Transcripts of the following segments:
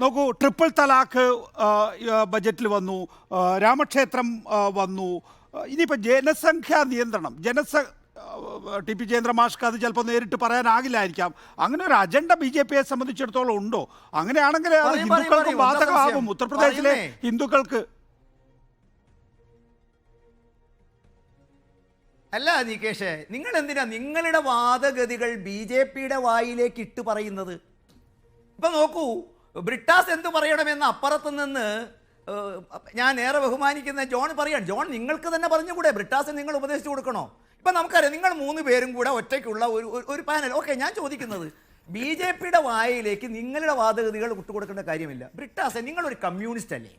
നോക്കൂ, ട്രിപ്പിൾ തലാഖ് ബജറ്റിൽ വന്നു, രാമക്ഷേത്രം വന്നു, ഇനിയിപ്പോ ജനസംഖ്യാ നിയന്ത്രണം. ടി പി ജയേന്ദ്ര മാഷ്ക്ക് അത് ചിലപ്പോൾ നേരിട്ട് പറയാനാകില്ലായിരിക്കാം. അങ്ങനെ ഒരു അജണ്ട BJPയെ സംബന്ധിച്ചിടത്തോളം ഉണ്ടോ? അങ്ങനെയാണെങ്കിൽ അത് ഹിന്ദുക്കൾക്ക് ബാധകമാകും. ഉത്തർപ്രദേശിലെ ഹിന്ദുക്കൾക്ക് അല്ല നികേഷേ, നിങ്ങൾ എന്തിനാ നിങ്ങളുടെ വാദഗതികൾ BJPയുടെ വായിലേക്ക് ഇട്ട് പറയുന്നത്? ഇപ്പൊ നോക്കൂ, ബ്രിട്ടാസ് എന്ത് പറയണമെന്ന് അപ്പുറത്ത് നിന്ന് ഞാൻ ഏറെ ബഹുമാനിക്കുന്ന ജോൺ പറയാൻ. ജോൺ, നിങ്ങൾക്ക് തന്നെ പറഞ്ഞുകൂടെ ബ്രിട്ടാസ് നിങ്ങൾ ഉപദേശിച്ചു കൊടുക്കണോ? ഇപ്പം നമുക്കറിയാം, നിങ്ങൾ 3 പേരും കൂടെ ഒറ്റയ്ക്കുള്ള ഒരു പാനൽ. ഓക്കെ, ഞാൻ ചോദിക്കുന്നത് BJPയുടെ വായിലേക്ക് നിങ്ങളുടെ വാദഗതികൾ വിട്ടുകൊടുക്കേണ്ട കാര്യമില്ല. ബ്രിട്ടാസ്, നിങ്ങളൊരു കമ്മ്യൂണിസ്റ്റ് അല്ലേ?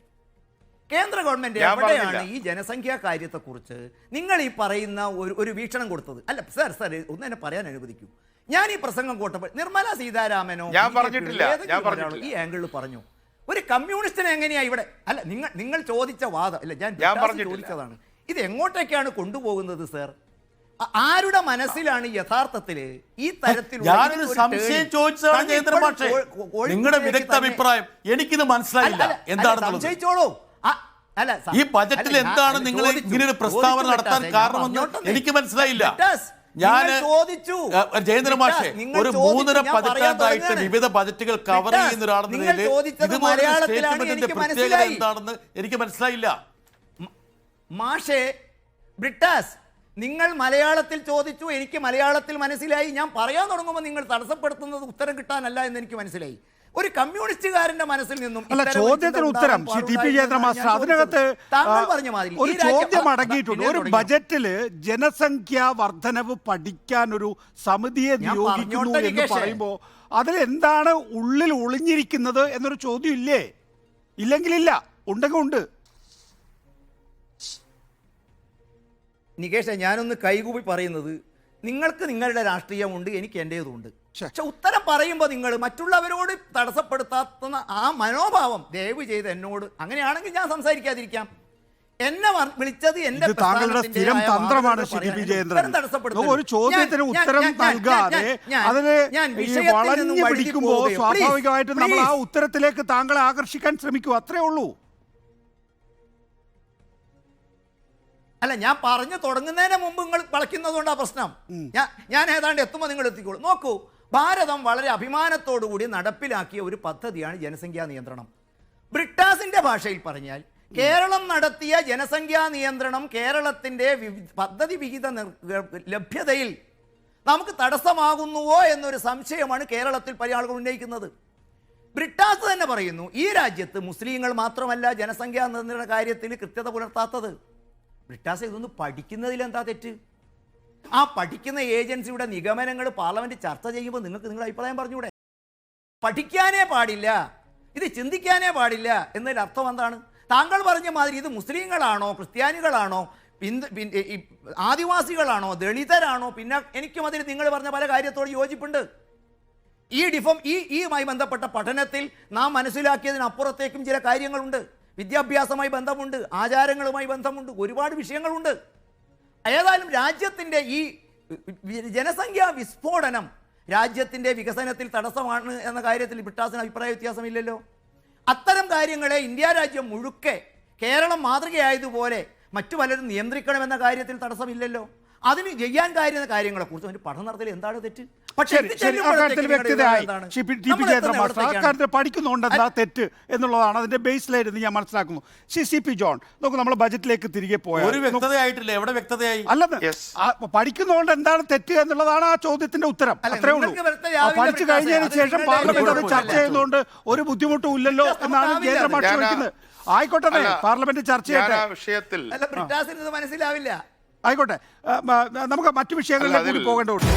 കേന്ദ്ര ഗവൺമെന്റ് എവിടെയാണ് ഈ ജനസംഖ്യാ കാര്യത്തെക്കുറിച്ച് നിങ്ങൾ ഈ പറയുന്ന ഒരു വീക്ഷണം കൊടുത്തത്? അല്ല സാർ, ഒന്ന് എന്നെ പറയാൻ അനുവദിക്കൂ. ഞാൻ ഈ പ്രസംഗം കേട്ടപ്പോൾ നിർമ്മല സീതാരാമനോ ഈ ആംഗിളിൽ പറഞ്ഞു. ഒരു കമ്മ്യൂണിസ്റ്റിനെ എങ്ങനെയാ ഇവിടെ? അല്ല, നിങ്ങൾ ചോദിച്ച വാദം അല്ല, ഞാൻ ചോദിച്ചതാണ്. ഇത് എങ്ങോട്ടേക്കാണ് കൊണ്ടുപോകുന്നത് സാർ? ആരുടെ മനസ്സിലാണ് യഥാർത്ഥത്തിൽ ഈ തരത്തിലുള്ള സംശയം ചോദിച്ചതാണ് നിങ്ങളുടെ വിദഗ്ധ അഭിപ്രായം? എനിക്കിത് മനസ്സിലായില്ല. എന്താണ് സംശയിച്ചോളൂ. അല്ല, ഈ ബജറ്റിൽ എന്താണ് നിങ്ങൾ ഇങ്ങനെ ഒരു പ്രസ്താവന നടത്താൻ കാരണമെന്ന് എനിക്ക് മനസ്സിലായില്ല. ഞാൻ ചോദിച്ചു ജയേന്ദ്ര മാഷെ, ഒരു 3.5 പതിറ്റാണ്ടായിട്ട് വിവിധ ബജറ്റുകൾ കവർ ചെയ്യുന്ന ഒരാളെന്ന നിലയിൽ ഇതുപോലുള്ള സ്റ്റേറ്റ്മെന്റിന്റെ പ്രത്യേകത എന്താണെന്ന് എനിക്ക് മനസ്സിലായില്ല. മാഷെ ബ്രിട്ടാസ്, നിങ്ങൾ മലയാളത്തിൽ ചോദിച്ചു, എനിക്ക് മലയാളത്തിൽ മനസ്സിലായി. ഞാൻ പറയാൻ തുടങ്ങുമ്പോൾ നിങ്ങൾ തടസ്സപ്പെടുത്തുന്നത് ഉത്തരം കിട്ടാനല്ല എന്ന് എനിക്ക് മനസ്സിലായി. ഒരു കമ്മ്യൂണിസ്റ്റുകാരന്റെ മനസ്സിൽ നിന്നും ചോദ്യത്തിന് ഉത്തരം അതിനകത്ത് ഒരു ചോദ്യം അടങ്ങിയിട്ടുണ്ട്. ഒരു ബജറ്റില് ജനസംഖ്യാ വർധനവ് പഠിക്കാൻ ഒരു സമിതിയെ നിയോഗിക്കുന്നു എന്ന് പറയുമ്പോൾ അതിൽ എന്താണ് ഉള്ളിൽ ഒളിഞ്ഞിരിക്കുന്നത് എന്നൊരു ചോദ്യം ഇല്ലേ? ഇല്ലെങ്കിലില്ല, ഉണ്ടെങ്കിൽ ഉണ്ട്. നികേഷ്, ഞാനൊന്ന് കൈകൂപ്പി പറയുന്നത്, നിങ്ങൾക്ക് നിങ്ങളുടെ രാഷ്ട്രീയമുണ്ട്, എനിക്ക് എൻ്റേതുണ്ട്. പക്ഷെ ഉത്തരം പറയുമ്പോൾ നിങ്ങൾ മറ്റുള്ളവരോട് തടസ്സപ്പെടുത്താത്ത ആ മനോഭാവം ദയവ് ചെയ്ത് എന്നോട്, അങ്ങനെയാണെങ്കിൽ ഞാൻ സംസാരിക്കാതിരിക്കാം. എന്നെ വിളിച്ചത് എന്റെ താങ്കളുടെ സ്ഥിരം തന്ത്രമാണ്. ഒരു ചോദ്യത്തിന് ഉത്തരം നൽകാതെ അതിന് വളഞ്ഞു പിടിക്കുമ്പോൾ സ്വാഭാവികമായിട്ടും നമ്മൾ ആ ഉത്തരത്തിലേക്ക് താങ്കളെ ആകർഷിക്കാൻ ശ്രമിക്കും. അത്രേ ഉള്ളൂ. അല്ല, ഞാൻ പറഞ്ഞു തുടങ്ങുന്നതിന് മുമ്പ് നിങ്ങൾ വളയ്ക്കുന്നതുകൊണ്ടാണ് പ്രശ്നം. ഞാൻ ഏതാണ്ട് എത്തുമ്പോൾ നിങ്ങൾ എത്തിക്കോളൂ. നോക്കൂ, ഭാരതം വളരെ അഭിമാനത്തോടുകൂടി നടപ്പിലാക്കിയ ഒരു പദ്ധതിയാണ് ജനസംഖ്യാ നിയന്ത്രണം. ബ്രിട്ടാസിന്റെ ഭാഷയിൽ പറഞ്ഞാൽ കേരളം നടത്തിയ ജനസംഖ്യാ നിയന്ത്രണം കേരളത്തിന്റെ പദ്ധതി വിഹിത ലഭ്യതയിൽ നമുക്ക് തടസ്സമാകുന്നുവോ എന്നൊരു സംശയമാണ് കേരളത്തിൽ പല ആളുകൾ ഉന്നയിക്കുന്നത്. ബ്രിട്ടാസ് തന്നെ പറയുന്നു, ഈ രാജ്യത്ത് മുസ്ലിങ്ങൾ മാത്രമല്ല ജനസംഖ്യാ നിയന്ത്രണ കാര്യത്തിൽ കൃത്യത പുലർത്താത്തത്. ബ്രിട്ടാസ്, ഇതൊന്ന് പഠിക്കുന്നതിൽ എന്താ തെറ്റ്? ആ പഠിക്കുന്ന ഏജൻസിയുടെ നിഗമനങ്ങൾ പാർലമെന്റ് ചർച്ച ചെയ്യുമ്പോൾ നിങ്ങൾക്ക് നിങ്ങളുടെ അഭിപ്രായം പറഞ്ഞൂടെ? പഠിക്കാനേ പാടില്ല, ഇത് ചിന്തിക്കാനേ പാടില്ല എന്നതിൽ അർത്ഥം എന്താണ്? താങ്കൾ പറഞ്ഞ മാതിരി ഇത് മുസ്ലിങ്ങളാണോ, ക്രിസ്ത്യാനികളാണോ, ആദിവാസികളാണോ, ദളിതരാണോ? പിന്നെ എനിക്കും അതിൽ നിങ്ങൾ പറഞ്ഞ പല കാര്യത്തോട് യോജിപ്പുണ്ട്. ഈയുമായി ബന്ധപ്പെട്ട പഠനത്തിൽ നാം മനസ്സിലാക്കിയതിനപ്പുറത്തേക്കും ചില കാര്യങ്ങളുണ്ട്. വിദ്യാഭ്യാസമായി ബന്ധമുണ്ട്, ആചാരങ്ങളുമായി ബന്ധമുണ്ട്, ഒരുപാട് വിഷയങ്ങളുണ്ട്. ഏതായാലും രാജ്യത്തിൻ്റെ ഈ ജനസംഖ്യാ വിസ്ഫോടനം രാജ്യത്തിൻ്റെ വികസനത്തിൽ തടസ്സമാണ് എന്ന കാര്യത്തിൽ ബ്രിട്ടാസിന് അഭിപ്രായ വ്യത്യാസമില്ലല്ലോ. അത്തരം കാര്യങ്ങളെ ഇന്ത്യ രാജ്യം മുഴുക്കെ കേരളം മാതൃകയായതുപോലെ മറ്റു പലരും നിയന്ത്രിക്കണമെന്ന കാര്യത്തിൽ തടസ്സമില്ലല്ലോ. അതിന് ചെയ്യാൻ കാര്യങ്ങളെക്കുറിച്ച് ഒരു പഠനം നടത്തൽ എന്താണ് തെറ്റ്? പഠിക്കുന്നുണ്ടെന്നാ തെറ്റ് എന്നുള്ളതാണ് അതിന്റെ ബേസ് ലൈൻ എന്ന് ഞാൻ മനസ്സിലാക്കുന്നു. CP ജോൺ, നോക്കൂ, നമ്മൾ ബജറ്റിലേക്ക് തിരികെ പോയാൽ അല്ലെന്ന് പഠിക്കുന്നതുകൊണ്ട് എന്താണ് തെറ്റ് എന്നുള്ളതാണ് ആ ചോദ്യത്തിന്റെ ഉത്തരം. അത്രേ ഉള്ളൂ. പഠിച്ചു കഴിഞ്ഞതിന് ശേഷം പാർലമെന്റ് അത് ചർച്ച ചെയ്യുന്നതുകൊണ്ട് ഒരു ബുദ്ധിമുട്ടും ഇല്ലല്ലോ എന്നാണ് കേന്ദ്ര മാഷ് ചോദിക്കുന്നത്. ആയിക്കോട്ടെ, പാർലമെന്റ് ചർച്ച ചെയ്യട്ടെ. മനസ്സിലാവില്ല. ആയിക്കോട്ടെ, നമുക്ക് മറ്റു വിഷയങ്ങളിലേക്ക് കൂടി പോകേണ്ടതുണ്ട്.